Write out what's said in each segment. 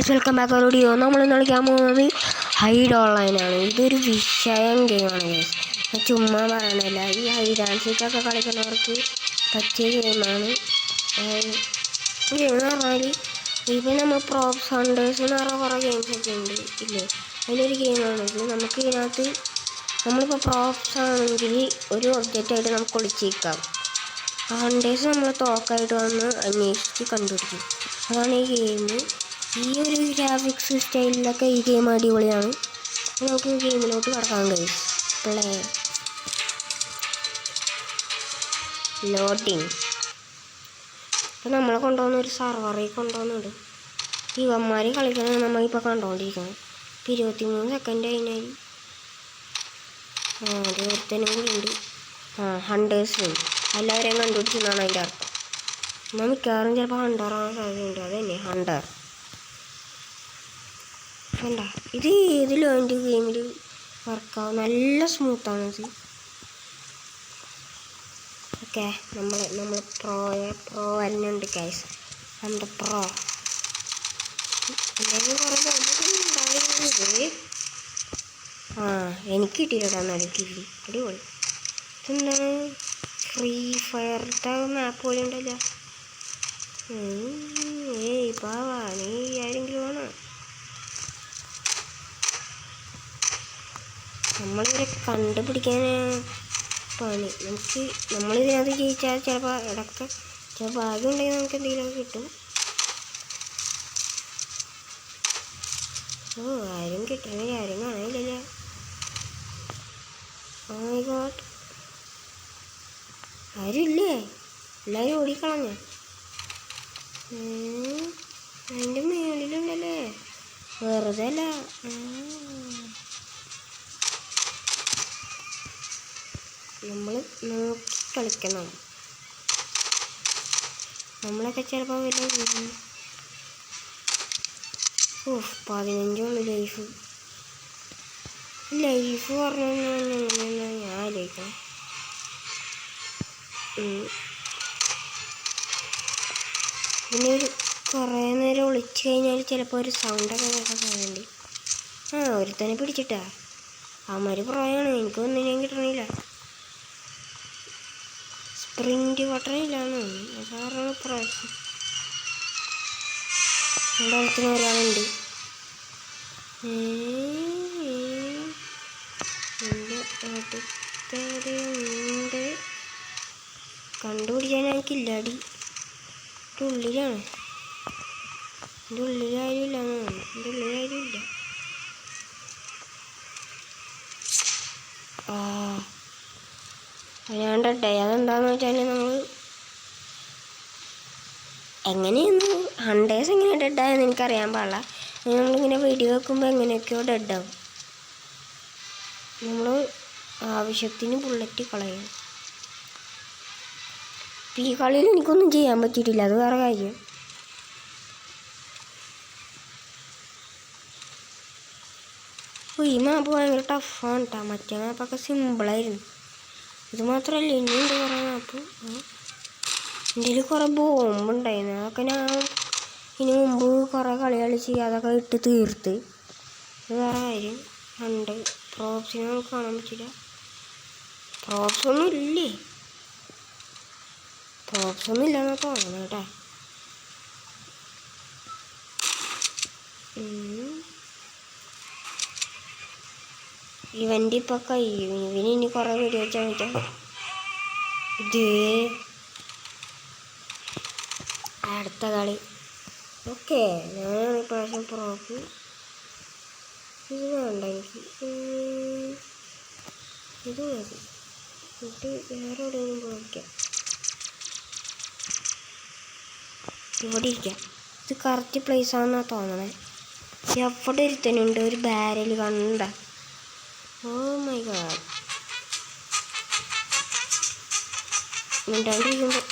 Guys welcome back video. നമ്മൾ കളിക്കാൻ പോകുന്നത് ഹൈഡ് ഓൺലൈനാണ്. ഇതൊരു വിഷയം ഗെയിമാണ് ഗൈസ്. ചുമ്മാ പറയണല്ല, ഈ ഹൈഡ് ആൻഡ് സീക്കൊക്കെ കളിക്കുന്നവർക്ക് പറ്റിയ ഗെയിമാണ്. ഗെയിം എന്ന് പറഞ്ഞാൽ ഇപ്പം നമ്മൾ പ്രോപ്സ് ഹണ്ടേഴ്സ് എന്ന് പറഞ്ഞ കുറേ ഗെയിംസൊക്കെ ഉണ്ട് ഇല്ലേ, അതിലൊരു ഗെയിമാണിത്. നമുക്ക് ഇതിനകത്ത് നമ്മളിപ്പോൾ പ്രോപ്സ് ആണെങ്കിൽ ഒരു ഒബ്ജക്റ്റായിട്ട് നമുക്ക് ഒളിച്ചിരിക്കാം. ഹണ്ടേഴ്സ് നമ്മൾ തോക്കായിട്ട് വന്ന് അന്വേഷിച്ച് കണ്ടുപിടിക്കും. അതാണ് ഈ ഗെയിം. ഈ ഒരു ഗ്രാഫിക്സ് സ്റ്റൈലിലൊക്കെ ഈ ഗെയിം അടിപൊളിയാണ്. നമുക്ക് ഗെയിമിലോട്ട് കടക്കാൻ കഴിയും. Play loading. ഇപ്പം നമ്മളെ കൊണ്ടുപോകുന്ന ഒരു സർവറിൽ കൊണ്ടുപോകുന്നുണ്ട്. ഇവന്മാർ കളിക്കുന്നത് നമ്മളിപ്പോൾ കണ്ടുകൊണ്ടിരിക്കണം. 23 സെക്കൻഡ് കഴിഞ്ഞാൽ അത് ഒരുത്തനും കൂടി ഉണ്ട്. ഹണ്ടേഴ്സ് എല്ലാവരെയും കണ്ടുപിടിച്ചെന്നാണ് അതിൻ്റെ അർത്ഥം. എന്നാൽ മിക്കവാറും ചിലപ്പോൾ ഹണ്ടറാകാൻ സാധ്യതയുണ്ട്. അത് തന്നെ ഹണ്ടർ. വേണ്ട, ഇത് ഏതിലും അതിൻ്റെ ഗെയിമിൽ വർക്കാവും. നല്ല സ്മൂത്താണിത്. ഓക്കെ, നമ്മൾ പ്രോ വരുന്നുണ്ട് ഗൈസ്. നമ്മുടെ പ്രോ എന്തായാലും കുറേ ഉണ്ടായിരുന്നത്. എനിക്ക് കിട്ടിയിട്ടാ നല്ല കിട്ടി. അടിപൊളി. ഇതെന്താണ് ഫ്രീ ഫയറിൻ്റെ മാപ്പ് പോലെ ഉണ്ടല്ലോ. പാവാ, നീ ആരെങ്കിലും വേണോ? നമ്മളിവരെ കണ്ടുപിടിക്കാൻ പണി. നമ്മളിതിനകത്ത് ജയിച്ചാൽ ചിലപ്പോൾ ഇടയ്ക്ക് ചില ഭാഗ്യം ഉണ്ടെങ്കിൽ നമുക്ക് എന്തെങ്കിലുമൊക്കെ കിട്ടും. ആരും കിട്ടണേ, ആരും കാണില്ലല്ലേ. ആരും ഇല്ലേ, എല്ലാവരും ഓടിക്കളഞ്ഞ. അതിൻ്റെ മേളിലുണ്ടല്ലേ, വെറുതെ അല്ല. നമ്മൾ നോക്കി കളിക്കണം. നമ്മളൊക്കെ ചിലപ്പോൾ വല്ല 15 ലൈഫ് പറഞ്ഞു ഞാൻ ആലോചിക്കണം. പിന്നെ ഒരു കുറേ നേരം ഒളിച്ചു കഴിഞ്ഞാൽ ചിലപ്പോൾ ഒരു സൗണ്ടൊക്കെ കേൾക്കാൻ സാധ്യതയുണ്ട്. ഒരുത്തനെ പിടിച്ചിട്ടാ. അവന്മാർ പ്രായമാണ്, എനിക്ക് ഒന്നിനെയും കിട്ടണില്ല. സ്പ്രിൻറ്റ് ബട്ടണില്ലാന്ന് അതാണ് പ്രാവശ്യം. എൻ്റെ അടുത്തിന് ഒരാളുണ്ട്. എൻ്റെ അടുത്തതുണ്ട്. കണ്ടുപിടിക്കാൻ എനിക്കില്ലാടി. എൻ്റെ ഉള്ളിലാണ്. എൻ്റെ ഉള്ളിലാരും ഇല്ലാന്ന് തോന്നുന്നു. എൻ്റെ ഉള്ളിലാരും ഇല്ല. ഞാൻ ഡെഡായി. അതെന്താന്ന് വെച്ചാൽ നമ്മൾ എങ്ങനെയൊന്ന് ഹണ്ടേഴ്സ് എങ്ങനെ ഡെഡായെന്ന് എനിക്കറിയാൻ പാടില്ല. നമ്മളിങ്ങനെ വീഡിയോ വെക്കുമ്പോൾ എങ്ങനെയൊക്കെയോ ഡെഡാവും. നമ്മൾ ആവശ്യത്തിന് ബുള്ളറ്റ് കളയും. ഈ കളിയിൽ എനിക്കൊന്നും ചെയ്യാൻ പറ്റിയിട്ടില്ല, അത് വേറെ കാര്യം. ഈ മാപ്പ് ഭയങ്കര ടഫാണ് കേട്ടോ. മറ്റേ മാപ്പൊക്കെ സിമ്പിളായിരുന്നു. ഇത് മാത്രമല്ല, ഇനിയുണ്ട് കുറേ മാപ്പ്. എൻ്റെ കയ്യിൽ കുറേ ബോംബുണ്ടായിരുന്നു. അതൊക്കെ ഞാൻ ഇനി മുമ്പ് കുറേ കളി കളിച്ച് അതൊക്കെ ഇട്ട് തീർത്ത്. ഇത് വേറെ കാര്യം. പ്രോപ്സിനെ നമുക്ക് കാണാൻ പറ്റില്ല. പ്രോപ്സൊന്നും ഇല്ലേ, പ്രോപ്സൊന്നും ഇല്ലെന്നാ തോന്നണം കേട്ടോ. ഇവൻ്റെ ഇപ്പം കഴിയും. ഇനി കുറേ വീഡിയോ വെച്ചാൽ പറ്റും. അടുത്ത കളി. ഓക്കെ, ഞാൻ ഇപ്രാവശ്യം പ്രോപ്പ് ഇത് വേണ്ട എനിക്ക്. ഇത് മതി. എന്നിട്ട് വേറെ എവിടെയെങ്കിലും പോയിരിക്കാം. ഇവിടെ ഇരിക്കാം. ഇത് കറക്റ്റ് പ്ലേസ് ആണെന്നാണ് തോന്നണേ. എവിടെ ഒരുത്തനുണ്ട്, ഒരു ബാരൽ കണ്ട. Oh my God. മിണ്ടാണ്ടിരിക്കുമ്പോൾ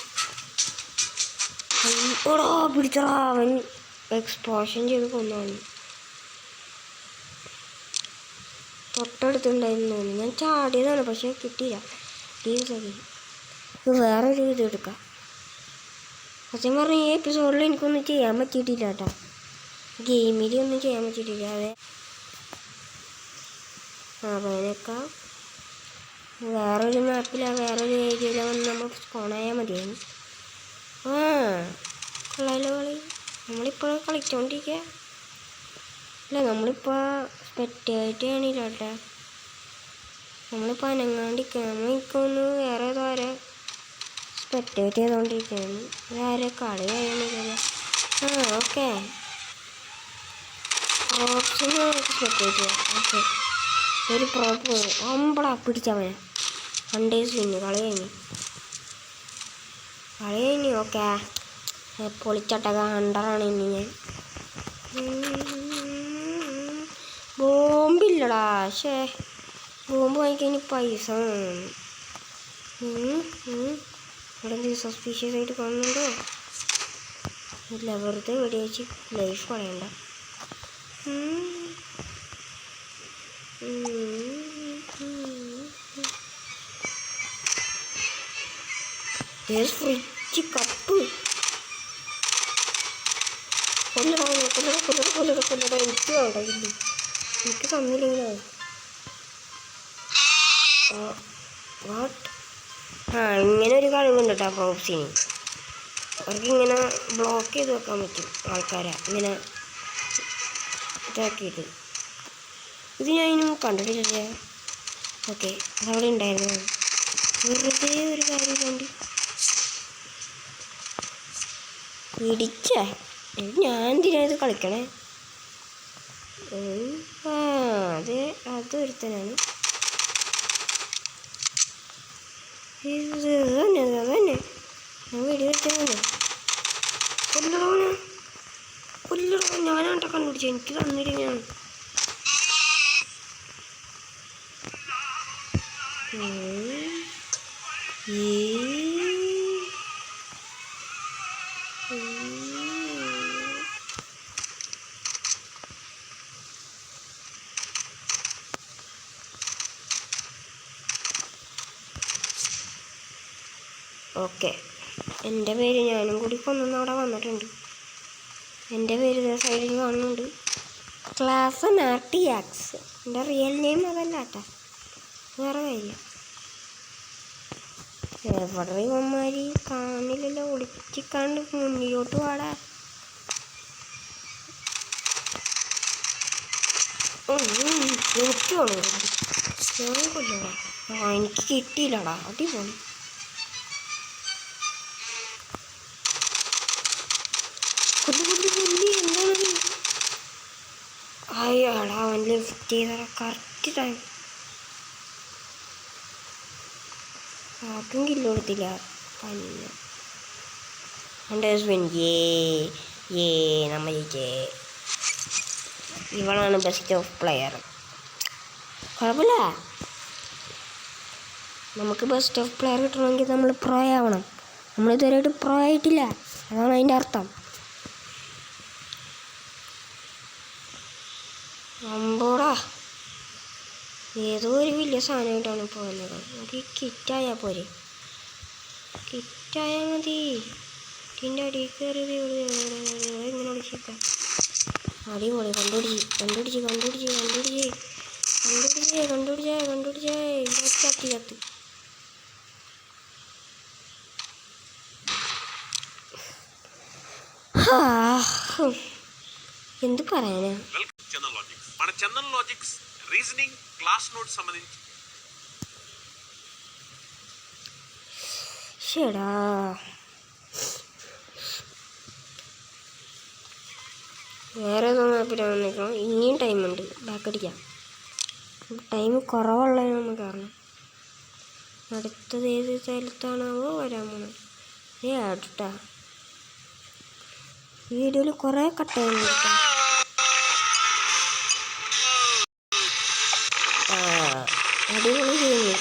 ഓടോ പിടിച്ചടാ. അവൻ എക്സ്പോഷൻ ചെയ്ത് കൊന്നാണ്. തൊട്ടടുത്തുണ്ടായിരുന്നു തോന്നുന്നു. ഞാൻ ചാടിയതാണ്, പക്ഷെ കിട്ടിയില്ല. വേറൊരു ഇത് എടുക്കാം. സത്യം പറഞ്ഞാൽ ഈ എപ്പിസോഡിൽ എനിക്കൊന്നും ചെയ്യാൻ പറ്റിയിട്ടില്ല കേട്ടോ. ഗെയിമിൽ ഒന്നും ചെയ്യാൻ പറ്റിയിട്ടില്ല. അതെ അതിനൊക്കെ വേറൊരു മാപ്പിലാണ്, വേറൊരു ഏരിയയിലാണ് വന്ന് നമ്മൾ സ്പോണായാൽ മതിയായിരുന്നു. കൊള്ളാലോ കളി. നമ്മളിപ്പോൾ കളിച്ചോണ്ടിരിക്കുക. അല്ല, നമ്മളിപ്പോൾ സ്പെക്ടേറ്ററാണില്ല കേട്ടോ. നമ്മളിപ്പോൾ അനങ്ങാണ്ടിരിക്കുക. നമ്മളിക്കൊന്ന് വേറെ ഏതോ ആരെ സ്പെക്ടേറ്റ് ചെയ്തുകൊണ്ടിരിക്കുകയാണ്. ഇതാരെ കളി കഴിയണില്ല. ഓക്കെ, പ്രോപ്സിന് നമുക്ക് സ്പെക്ടേറ്റ് ചെയ്യാം. ഓക്കെ, ഒരു പ്രോപ്പ് ഒമ്പടാ പിടിച്ചവനെ. ഹണ്ടേഴ്സ് വിന്ന്. കളി കഴിഞ്ഞു. ഓക്കെ, പൊളിച്ചട്ടക ഹണ്ടറാണ് ഇനി ഞാൻ. ബോംബില്ലടാ. ബോംബ് വാങ്ങിക്കഴിഞ്ഞ് പൈസ ഇവിടെ എന്ത് സസ്പീഷ്യസ് ആയിട്ട് കാണുന്നുണ്ടോ? ഇല്ല, വെറുതെ വെടിവെച്ച് ലൈഫ് കളയണ്ട. ഫ്രിഡ്ജ് കപ്പ് കൊല്ലട. എനിക്ക് വേണ്ട, ഇല്ല എനിക്ക് തന്നില്ലെങ്കിലോ. ഇങ്ങനെ ഒരു കഴിവുണ്ട് കേട്ടോ പ്രോപ്സിന്. അവർക്കിങ്ങനെ ബ്ലോക്ക് ചെയ്ത് വെക്കാൻ പറ്റും ആൾക്കാരെ, ഇങ്ങനെ ഇതാക്കിയിട്ട്. ഇത് ഞാൻ ഇതിനും കണ്ടിട്ടില്ല. ഓക്കെ, അതവിടെ ഉണ്ടായിരുന്നു. വെറുതെ ഒരു കാര്യം കണ്ട് പിടിച്ച. ഞാൻ എന്തിനാ ഇത് കളിക്കണേ? അതൊരുത്തനാണ്. അതന്നെ ഞാൻ വെടിവെച്ചാണ്. കൊല്ലടോ ഞാനാട്ട കണ്ടുപിടിച്ചു. എനിക്ക് തന്നില്ല. ഞാൻ ഓക്കെ, എൻ്റെ പേര് ഞാനും കൂടി കൊന്നൊന്ന് അവിടെ വന്നിട്ടുണ്ട്. എൻ്റെ പേര് ഇതേ സൈഡിൽ കാണുന്നുണ്ട്. ക്ലാസ് നാർട്ടിയാക്സ്. എൻ്റെ റിയൽ നെയിം അതല്ല കേട്ടോ, വേറെ കാര്യം. എവിടെ ഇവന്മാരി കാണില്ലല്ലോ. ഒളിച്ചിക്കാണ്ട് മുന്നിലോട്ട് പാടാ. എനിക്ക് വേണം. ഞാൻ കൊല്ലടാ. എനിക്ക് കിട്ടിയില്ലടാ. അടിപൊളി. എന്താണ് അയാളാ അവൻ ലിഫ്റ്റ് ചെയ്ത കറക്റ്റ് ടൈം. ആർക്കും കില്ല് കൊടുത്തില്ല. നമ്മൾ ഇവളാണ് ബെസ്റ്റ് ഓഫ് പ്ലെയർ. കുഴപ്പമില്ല, നമുക്ക് ബെസ്റ്റ് ഓഫ് പ്ലെയർ കിട്ടണമെങ്കിൽ നമ്മൾ പ്രോ ആവണം. നമ്മൾ ഇതുവരെയായിട്ട് പ്രോ ആയിട്ടില്ല, അതാണ് അതിൻ്റെ അർത്ഥം. അമ്പോടാ, ഏതോ ഒരു വലിയ സാധനമായിട്ടാണ് ഇപ്പോൾ വന്നത്. നമുക്ക് ഈ കിറ്റായാൽ പോരെ? കിറ്റായാൽ മതി. കിറ്റിൻ്റെ അടിയിൽ കയറി ഇങ്ങനെ വിളിച്ചേക്കാം. അടിപൊളി. കണ്ടുപിടിച്ച് ചത്ത്. എന്ത് പറയാനാ? మన Chandan logics reasoning class notes సంబంధించి ശടാ വേറെ നോക്കാൻ നിൽക്കണം. ഇനിയും ടൈമുണ്ട്, ബാക്കടിക്കാം. ടൈം കുറവുള്ളതിനൊന്നും കാരണം. അടുത്തത് ഏത് സ്ഥലത്താണാവോ വരാൻ പോണത്? അടുട്ടാ വീഡിയോയിൽ കുറേ കട്ടായിരുന്നു. അടിപൊളി ചെയ്യുന്നു.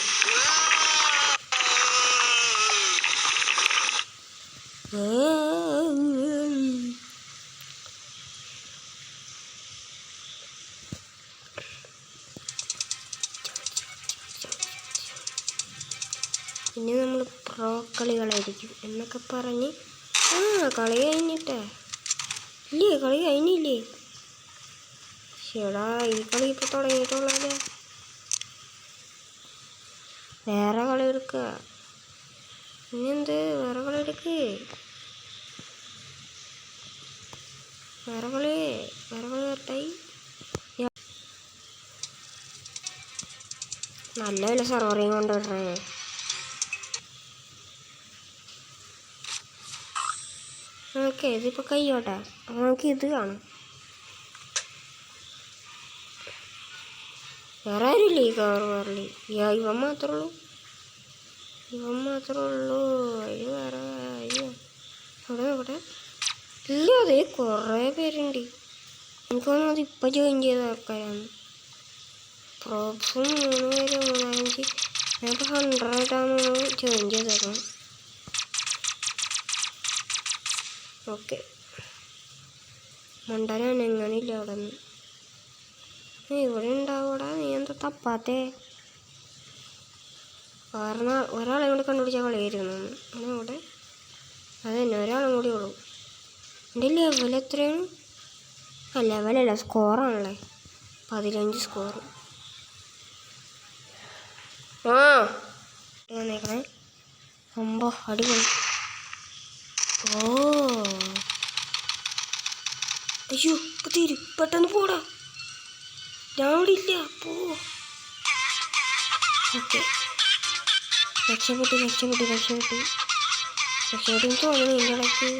പിന്നെ നമ്മൾ പ്രോ കളികളായിരിക്കും എന്നൊക്കെ പറഞ്ഞ് കളി കഴിഞ്ഞിട്ടേ. കളി കഴിഞ്ഞില്ലേ? ചേടാ ഈ കളി ഇപ്പോൾ തുടങ്ങിയിട്ടുള്ളതല്ലേ. വേറെ കളി എടുക്കുക. ഇനിയെന്ത് വേറെ കളി എടുക്ക്. വേറെ കളി വരട്ടായി. നല്ല വില സർവറിയും കൊണ്ടുവരണേ. ഓക്കെ ഇതിപ്പോൾ കയ്യോട്ടെ. അപ്പോൾ നമുക്ക് ഇത് കാണാം. വേറെ ആരുമില്ലേ ഈ കവറിൽ? ഇവൻ മാത്രമേ ഉള്ളൂ. അതിന് വേറെ അവിടെ നോക്കട്ടെ. ഇല്ല അതെ കുറേ പേരുണ്ട്. എനിക്ക് തോന്നുന്നു അത് ഇപ്പം ജോയിൻ ചെയ്ത ആൾക്കാരാണ്. പ്രോപ്സും 3 പേര് 3-5 ഞാനിപ്പോൾ 100 ആണെന്ന് ജോയിൻ ചെയ്തേക്കണം. ഓക്കെ മണ്ടനാണ് എങ്ങനെയില്ല അവിടെ നിന്ന്. ഇവിടെ ഉണ്ടാവൂടാ. നീ എന്താ തപ്പാത്തേ? കാരണം ഒരാളെ കൂടി കണ്ടുപിടിച്ചാൽ കളിയായിരുന്നു അങ്ങനെ. ഇവിടെ അത് തന്നെ ഒരാളും കൂടി ഉള്ളൂ. എൻ്റെ ലെവൽ എത്രയാണ്? ലെവലല്ല സ്കോറാണല്ലേ. 15 സ്കോർ. വന്നേക്കണേ. അടിപൊളി. അയ്യോ ഇപ്പം തീരും. പെട്ടെന്ന് പോടാ. ഞാൻ ഇവിടെ ഇല്ല. പോ. ഓക്കെ രക്ഷപ്പെട്ടു തോന്നുന്നു എൻ്റെ ഇടയ്ക്ക്.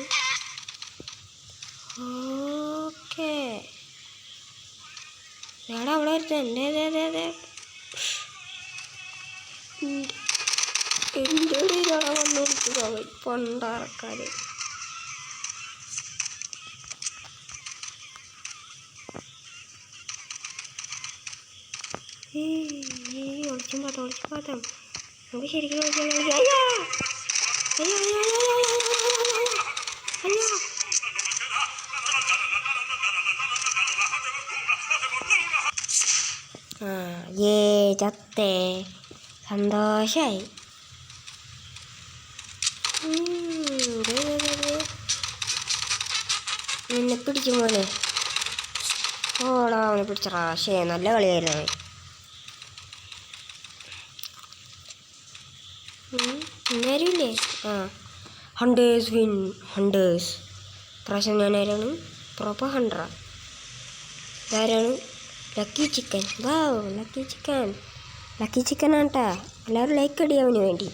ഓക്കെ എടാ അവിടെ വരുന്നത് എൻ്റെ ഇടയിലാണ് വന്നു കൊടുക്കുക പണ്ടാറക്കാർ. ഒളിച്ചും പാത്തം നമുക്ക് ശരിക്കും ചത്തേ. സന്തോഷായി. നിന്നെ പിടിച്ചു മോനെ. ഓടാ അവനെ പിടിച്ചറാ. നല്ല കളിയായിരുന്നു. ഇന്നാരുമില്ലേ? Hunters win. പ്രാവശ്യം ഞാനാരാണ്? പ്രോപ്പർ 100. ഇതാരാണ്? Lucky chicken. ലക്കി ചിക്കൻ ആട്ടാ. എല്ലാവരും ലൈക്ക് അടി അവന് വേണ്ടി.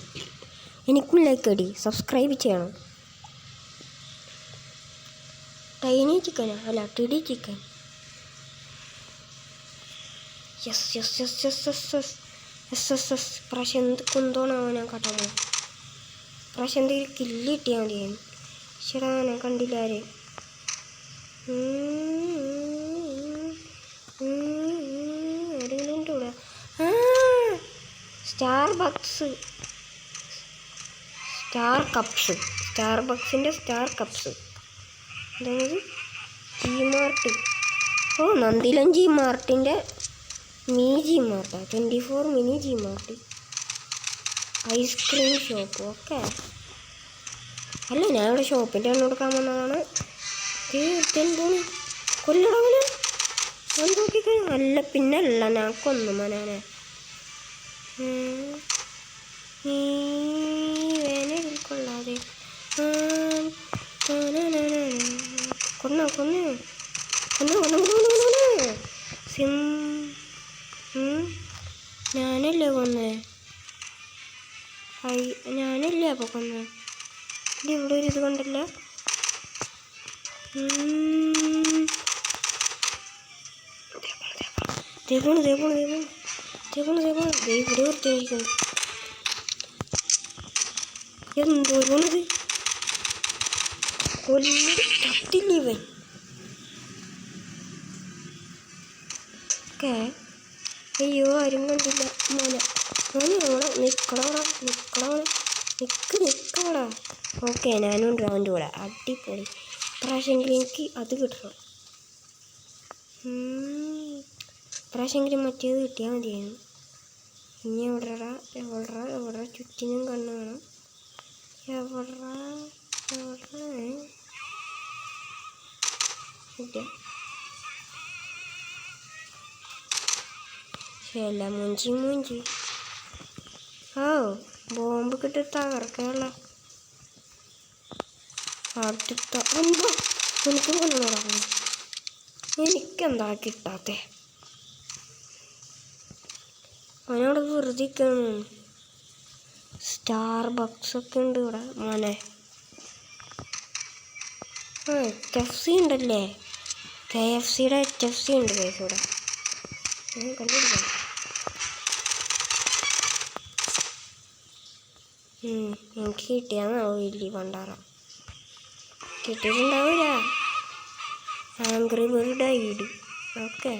എനിക്കും ലൈക്ക് അടി. സബ്സ്ക്രൈബ് ചെയ്യണം. ടൈനി ചിക്കനാ അല്ല ടിഡി ചിക്കൻ. യെസ്. പ്രാവശ്യം എന്ത് കുന്തോണാവോ ഞാൻ കട്ടാമോ. പ്രാവശ്യം എന്തെങ്കിലും കില്ല് കിട്ടിയാൽ മതിയായിരുന്നു. ശരാ ഞാൻ കണ്ടില്ല ആര്. ആരെങ്കിലും ഉണ്ട് ഇവിടെ? സ്റ്റാർബക്സിൻ്റെ സ്റ്റാർ കപ്സ്. അതായത് G-Mart. നന്ദിലം G-Martൻ്റെ G-Mart 24 mini G-Mart ice cream shop. Okay അല്ല ഞാൻ ഇവിടെ ഷോപ്പിൻ്റെ എണ്ണം കൊടുക്കാൻ വന്നതാണ്. കൊല്ലടവന് ഞാൻ നോക്കിക്കോ. അല്ല പിന്നല്ല ഞാൻ കൊന്നു മനാനെ. വേനൽ കൊള്ളാതെ കൊന്നു ഞാനല്ലേ കൊന്നേ? ഞാനല്ലേ അപ്പോൾ കൊന്നേ? ഇവിടെ ഒരു ഇത് കണ്ടല്ല. ഇവിടെ വൃത്തിയിരിക്കുന്നു. എന്തോ പോണത് കൊല്ലിവൻ. ഓക്കെ അയ്യോ ആരും കണ്ടില്ല. മോനെ അവിടെ നിക്കടാ. ഓക്കെ ഞാനും ഉണ്ട് അവൻ്റെ കൂടെ. അടിപൊളി. പ്രാവശ്യമെങ്കിലും എനിക്ക് അത് കിട്ടണം. പ്രാവശ്യമെങ്കിലും മറ്റേത് കിട്ടിയാൽ മതിയായിരുന്നു. ഇനി എവിടെ ചുറ്റിനും കണ്ണ് വേണം. എവിടെ എല്ലാം മൂഞ്ചി ഓ ബോംബ് കിട്ടി തകർക്കാനുള്ള അടുത്ത എന്തോ എനിക്ക് കൊണ്ടുപോകണം. എനിക്കെന്താ കിട്ടാത്തെ? അവനവിടെ വെറുതെ സ്റ്റാർ ബക്സ് ഒക്കെ ഉണ്ട് ഇവിടെ മോനെ. HFC ഉണ്ടല്ലേ, KFCയുടെ HFC ഉണ്ട് ഗൈസ് ഇവിടെ. കണ്ടുപിടിക്കാം. എനിക്ക് കിട്ടിയാന്നാവോ വലിയ പണ്ടാറം കിട്ടിയിട്ടുണ്ടാവില്ല. Angry bird ID. Okay,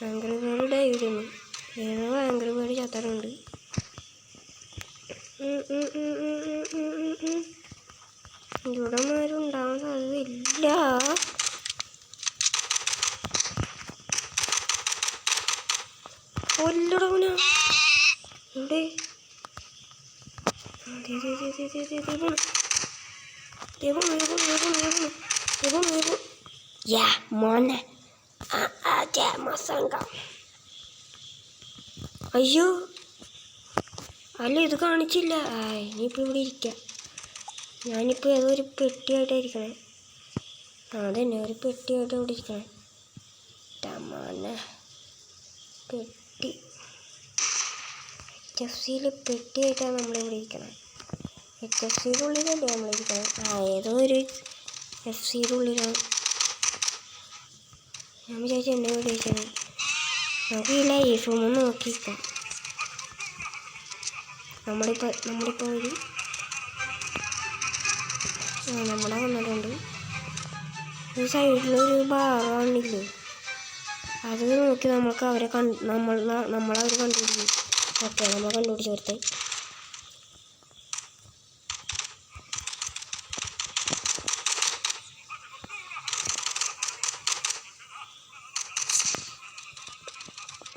angry bird ഐഡിന്ന് ഏതോ ആംഗ്രി ബേർഡ് ചത്തറുണ്ട്. ഇവിടെ ആരും ഉണ്ടാവാൻ സാധ്യതയില്ല. കൊല്ലടവന ഇവിടെ മോനെ. അയ്യോ അല്ല, ഇത് കാണിച്ചില്ല. ഇനിയിപ്പോൾ ഇവിടെ ഇരിക്കാം. ഞാനിപ്പോൾ ഏതോ ഒരു പെട്ടിയായിട്ടായിരിക്കണേ. അതന്നെ, ഒരു പെട്ടിയായിട്ട് ഇവിടെ ഇരിക്കണേ. മോനെ പെട്ടി, HFCയിൽ പെട്ടിയായിട്ടാണ് നമ്മളിവിടെ ഇരിക്കണേ. HFCയുടെ ഉള്ളിലല്ലേ നമ്മളിരിക്കണേ? ഏതോ ഒരു FCയുടെ ഉള്ളിലാണ്. ഞാൻ വിചാരിച്ചു എന്നെ വിളിച്ചത്. നമുക്ക് ഈ ലൈഫ് ഒന്ന് നോക്കിയിരിക്കാം. നമ്മളിപ്പോൾ ഒരു നമ്മളെ വന്നിട്ടുണ്ട്. ഈ സൈഡിലൊരു ബാറാണില്ലേ, അത് നോക്കി നമുക്ക് അവരെ നമ്മളവർ കണ്ടുപിടിക്കും. ഓക്കെ, നമ്മൾ കണ്ടുപിടിച്ച് കൊടുത്തേ.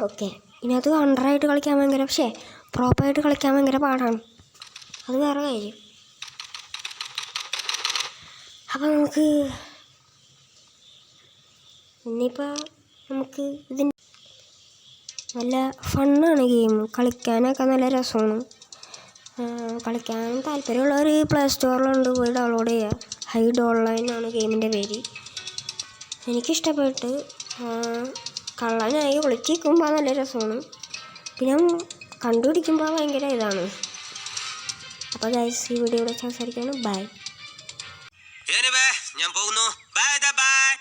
ഓക്കെ, ഇനി അത് അണ്ടറായിട്ട് കളിക്കാൻ ഭയങ്കര, പക്ഷേ പ്രോപ്പറായിട്ട് കളിക്കാൻ ഭയങ്കര പാടാണ്. അത് വേറെ കാര്യം. അപ്പം നമുക്ക് ഇനിയിപ്പോൾ നമുക്ക് ഇതിന് നല്ല ഫണ്ണാണ് ഗെയിം. കളിക്കാനൊക്കെ നല്ല രസമാണ്. കളിക്കാൻ താല്പര്യമുള്ളവർ പ്ലേ സ്റ്റോറിലുണ്ട്, പോയി ഡൗൺലോഡ് ചെയ്യുക. ഹൈഡ് ഓൺലൈൻ ആണ് ഗെയിമിൻ്റെ പേര്. എനിക്കിഷ്ടപ്പെട്ട്. കള്ളനായി ഒളിച്ചിരിക്കുമ്പോൾ നല്ല രസമാണ്, പിന്നെ കണ്ടുപിടിക്കുമ്പോൾ ഭയങ്കര ഇതാണ്. അപ്പോൾ ഗൈസ്, ഈ വീഡിയോ ഇവിടെ സംസാരിക്കുകയാണ്. ബൈ. ഞാൻ പോകുന്നു. ബൈ.